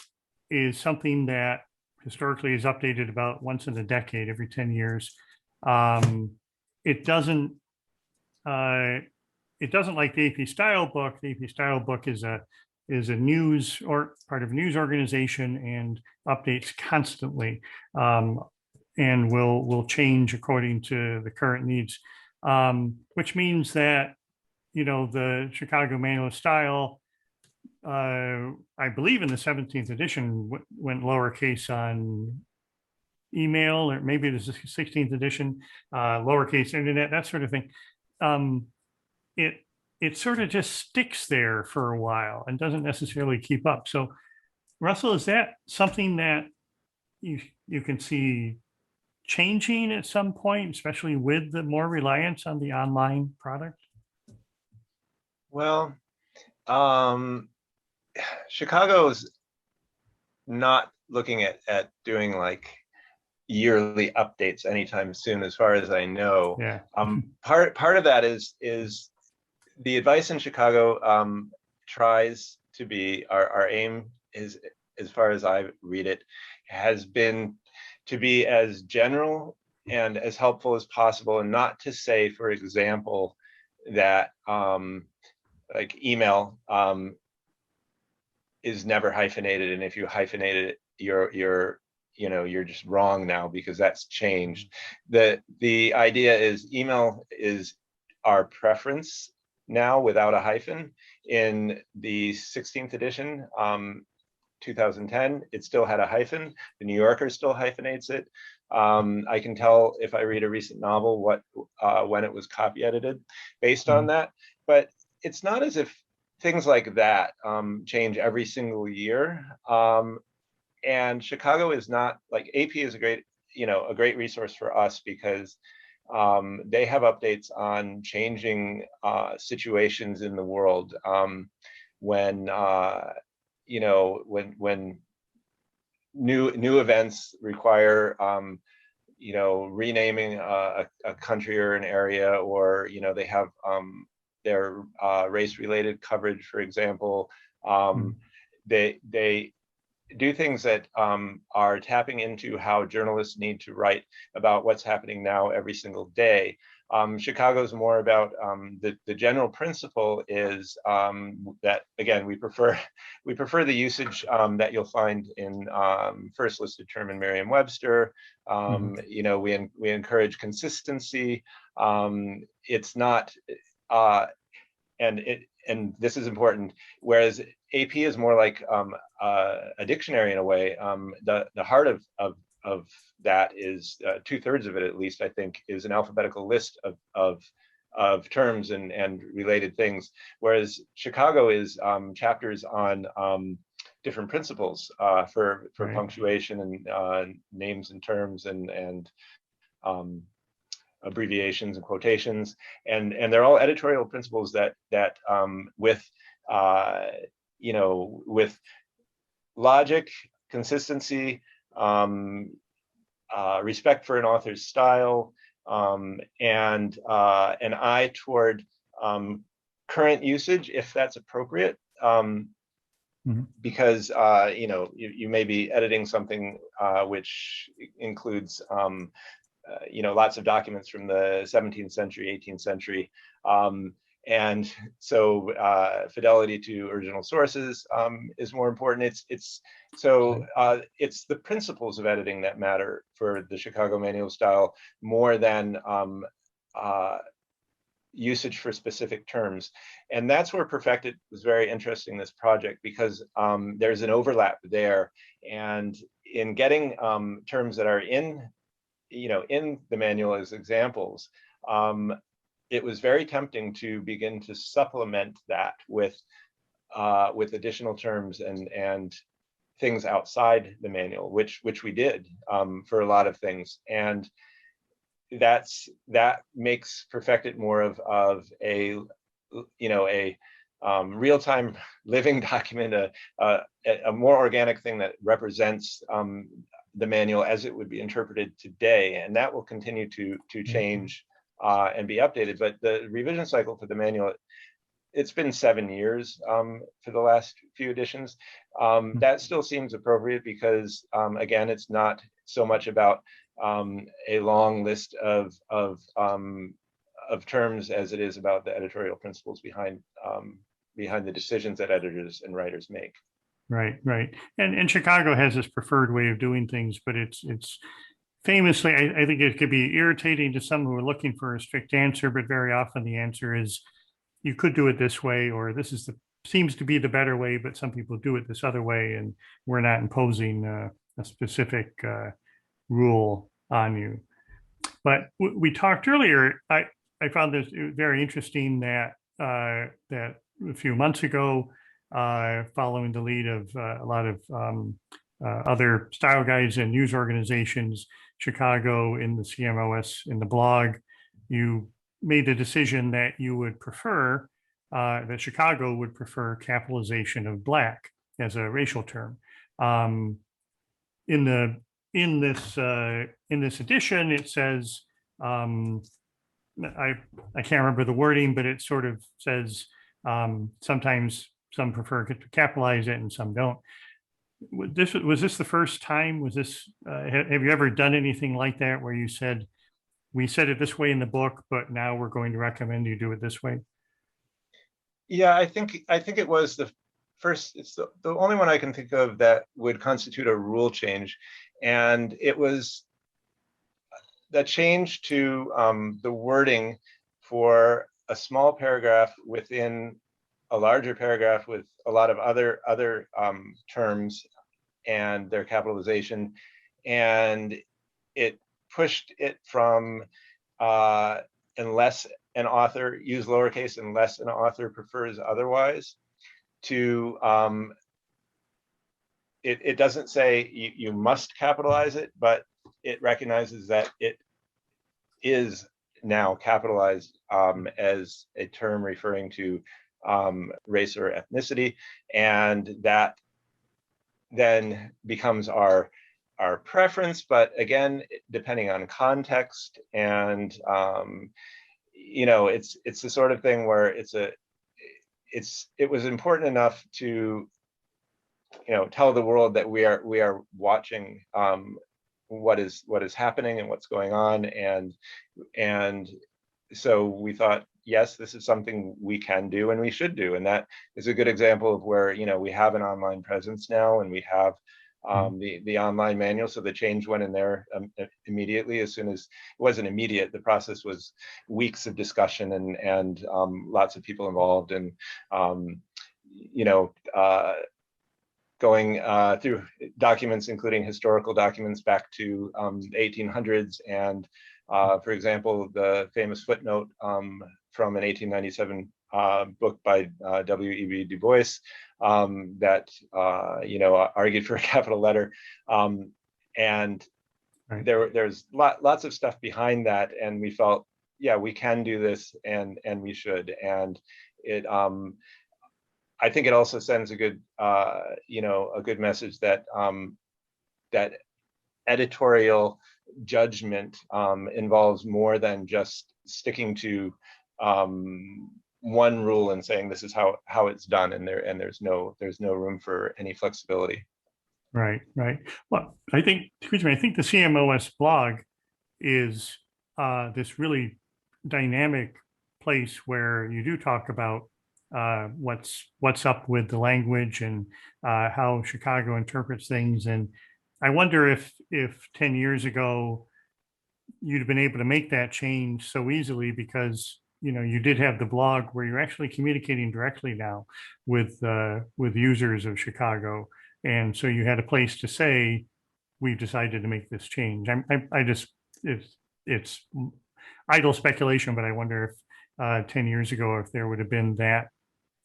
is something that historically is updated about once in a decade, every 10 years. It doesn't like the AP Style book. The AP Style book is a news or part of a news organization and updates constantly, and will change according to the current needs, which means that the Chicago Manual of Style, I believe in the 17th edition went lowercase on email, or maybe it is the 16th edition, lowercase internet, that sort of thing. It sort of just sticks there for a while and doesn't necessarily keep up. So, Russell, is that something that you can see changing at some point, especially with the more reliance on the online product? Well, Chicago's not looking at doing like yearly updates anytime soon, as far as I know. Yeah. Part of that is the advice in Chicago tries to be, our aim is, as far as I read it, has been to be as general and as helpful as possible, and not to say, for example, that like email is never hyphenated, and if you hyphenate it, you're just wrong now because that's changed. The idea is email is our preference now without a hyphen. In the 16th edition, 2010, it still had a hyphen. The New Yorker still hyphenates it. I can tell if I read a recent novel when it was copy edited based on that, but it's not as if things like that change every single year. And Chicago is not, like, AP is a great resource for us because they have updates on changing situations in the world. When new events require renaming a country or an area, or they have their race-related coverage, for example. They do things that are tapping into how journalists need to write about what's happening now every single day. Chicago's more about the general principle is that, again, we prefer the usage that you'll find in first listed term in Merriam-Webster. We encourage consistency. It's not and this is important, whereas AP is more like a dictionary in a way. The heart of that is 2/3 of it, at least, I think, is an alphabetical list of terms and related things, whereas Chicago is chapters on different principles for right. Punctuation and names and terms and abbreviations and quotations, and they're all editorial principles that with with logic, consistency, respect for an author's style, and an eye toward current usage, if that's appropriate. Because you may be editing something which includes lots of documents from the 17th century, 18th century, and so fidelity to original sources is more important. It's the principles of editing that matter for the Chicago Manual of Style more than usage for specific terms. And that's where PerfectIt was very interesting, this project, because there's an overlap there. And in getting terms that are in the manual as examples, it was very tempting to begin to supplement that with additional terms and things outside the manual, which we did for a lot of things. And that makes PerfectIt more of a real-time living document, a more organic thing that represents the manual as it would be interpreted today, and that will continue to change and be updated. But the revision cycle for the manual, it's been 7 years for the last few editions. That still seems appropriate because again, it's not so much about a long list of terms as it is about the editorial principles behind the decisions that editors and writers make. Right. And Chicago has this preferred way of doing things, but it's famously, I think it could be irritating to some who are looking for a strict answer, but very often the answer is you could do it this way, or this is seems to be the better way, but some people do it this other way, and we're not imposing a specific rule on you. But we talked earlier, I found this very interesting that that a few months ago, following the lead of a lot of other style guides and news organizations, Chicago in the CMOS, in the blog, you made the decision that you would prefer, that Chicago would prefer capitalization of Black as a racial term. In this edition, it says, I can't remember the wording, but it sort of says sometimes some prefer to capitalize it and some don't. Was this the first time? Was this have you ever done anything like that where you said, we said it this way in the book, but now we're going to recommend you do it this way? Yeah, I think it was the first. It's the only one I can think of that would constitute a rule change, and it was the change to the wording for a small paragraph within a larger paragraph with a lot of other terms and their capitalization, and it pushed it from unless an author, use lowercase unless an author prefers otherwise, to it doesn't say you must capitalize it, but it recognizes that it is now capitalized as a term referring to race or ethnicity, and that then becomes our preference. But again, depending on context, and it's the sort of thing where it was important enough to tell the world that we are watching what is happening and what's going on, and so we thought, yes, this is something we can do and we should do. And that is a good example of where, we have an online presence now, and we have the online manual. So the change went in there immediately. As soon as, it wasn't immediate, the process was weeks of discussion and lots of people involved, and going through documents, including historical documents back to the 1800s, and for example, the famous footnote from an 1897 book by W.E.B. Du Bois that argued for a capital letter, and Right. there's lots of stuff behind that, and we felt, yeah, we can do this, and we should. And it I think it also sends a good a good message that that editorial judgment involves more than just sticking to one rule and saying this is how it's done, and there's no room for any flexibility. Right. Well, I think the CMOS blog is this really dynamic place where you do talk about what's up with the language and how Chicago interprets things. And I wonder if 10 years ago you'd have been able to make that change so easily, because you did have the blog where you're actually communicating directly now with users of Chicago, and so you had a place to say, we've decided to make this change. It's idle speculation, but I wonder if 10 years ago, if there would have been that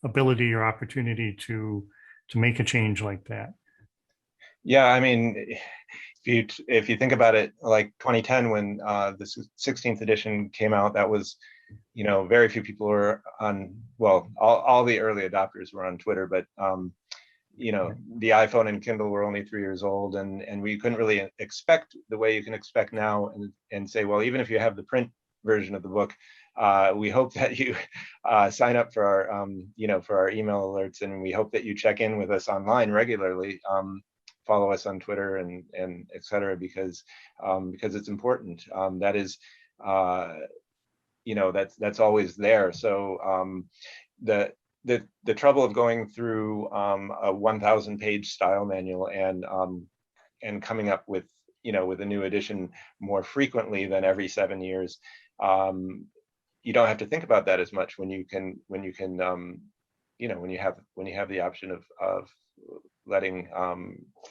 ability or opportunity to make a change like that. Yeah, I mean, if you think about it, like 2010, when the 16th edition came out, that was, very few people were on, well, all the early adopters were on Twitter, but the iPhone and Kindle were only 3 years old, and we couldn't really expect the way you can expect now, and say, well, even if you have the print version of the book, we hope that you sign up for our for our email alerts, and we hope that you check in with us online regularly, follow us on Twitter and et cetera, because it's important. That is that's always there. So the trouble of going through a 1,000-page style manual and coming up with with a new edition more frequently than every 7 years, you don't have to think about that as much when you have the option of letting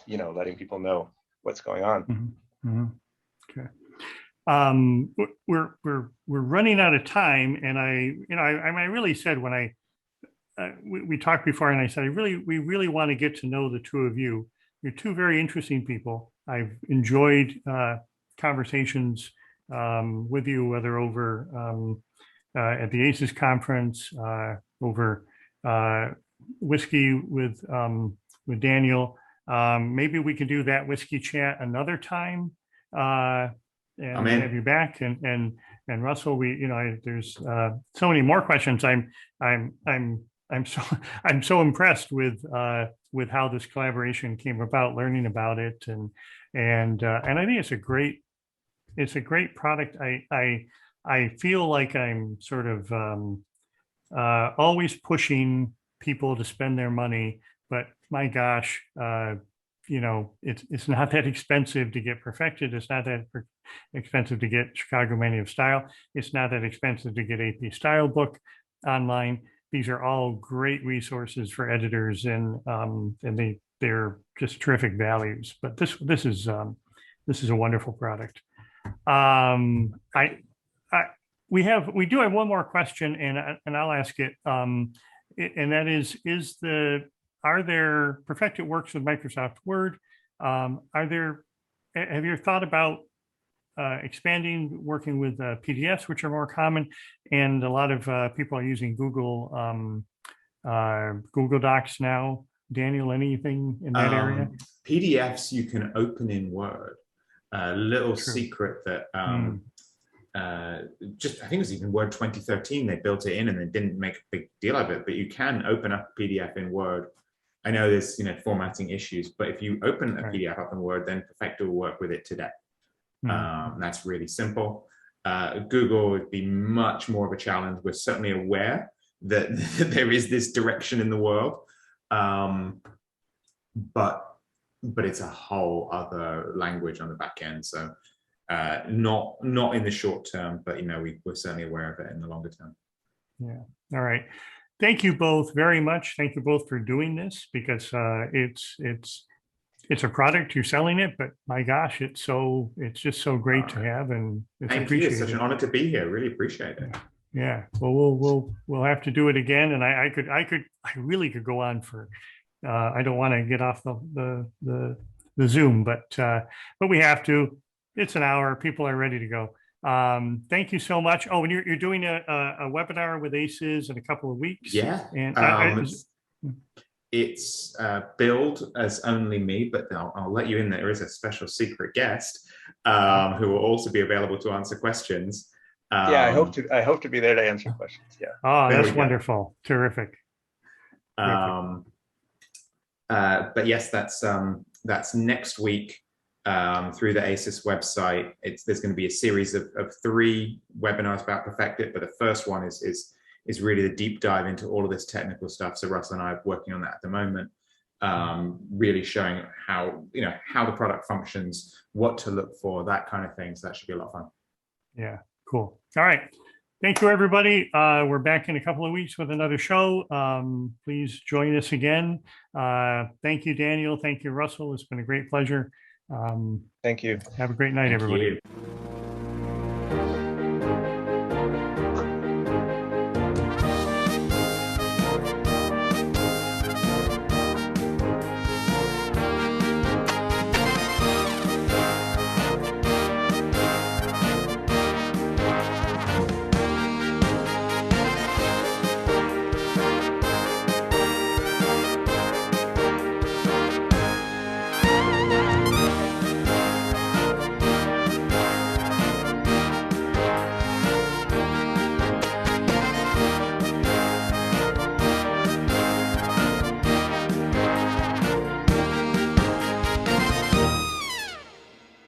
letting people know what's going on. Mm-hmm. Okay. We're running out of time, and I really said when we talked before, and I said we really want to get to know the two of you. You're two very interesting people. I've enjoyed conversations with you, whether over at the ACES conference, over whiskey with Daniel. Maybe we can do that whiskey chat another time, and have you back. And Russell, there's so many more questions. I'm so impressed with how this collaboration came about, learning about it, and I think it's a great product. I feel like I'm sort of always pushing people to spend their money, but my gosh, it's not that expensive to get PerfectIt. It's not that expensive to get Chicago Manual of Style. It's not that expensive to get AP Style book online. These are all great resources for editors, and they're just terrific values. But this is a wonderful product. We do have one more question, and I'll ask it. And that is are there PerfectIt works with Microsoft Word? Have you thought about expanding, working with PDFs, which are more common, and a lot of people are using Google Docs now? Daniel, anything in that area? PDFs you can open in Word. A little secret that I think it was even Word 2013, they built it in and they didn't make a big deal of it, but you can open up a PDF in Word. I know there's formatting issues, but if you open a PDF up in Word, then PerfectIt will work with it today. That's really simple. Google would be much more of a challenge. We're certainly aware that there is this direction in the world, but it's a whole other language on the back end. So not in the short term, but we're certainly aware of it in the longer term. Yeah. All right. Thank you both very much. Thank you both for doing this, because it's a product, you're selling it, but my gosh, it's just so great to have, and it's appreciated. It's such an honor to be here. Really appreciate it. Yeah. Well, we'll have to do it again, and I really could go on for. I don't want to get off the Zoom, but we have to. it's an hour. People are ready to go. Thank you so much. Oh, and you're doing a webinar with ACES in a couple of weeks. Yeah. And it's billed as only me, but I'll let you in. There is a special secret guest who will also be available to answer questions. Yeah, I hope to be there to answer questions. Yeah. Oh, that's wonderful. Terrific. But yes, that's next week through the ACES website. There's going to be a series of 3 webinars about PerfectIt, but the first one is really the deep dive into all of this technical stuff. So Russell and I are working on that at the moment, really showing how the product functions, what to look for, that kind of thing. So that should be a lot of fun. Yeah, cool. All right. Thank you, everybody. We're back in a couple of weeks with another show. Please join us again. Thank you, Daniel. Thank you, Russell. It's been a great pleasure. Thank you. Have a great night, everybody. You.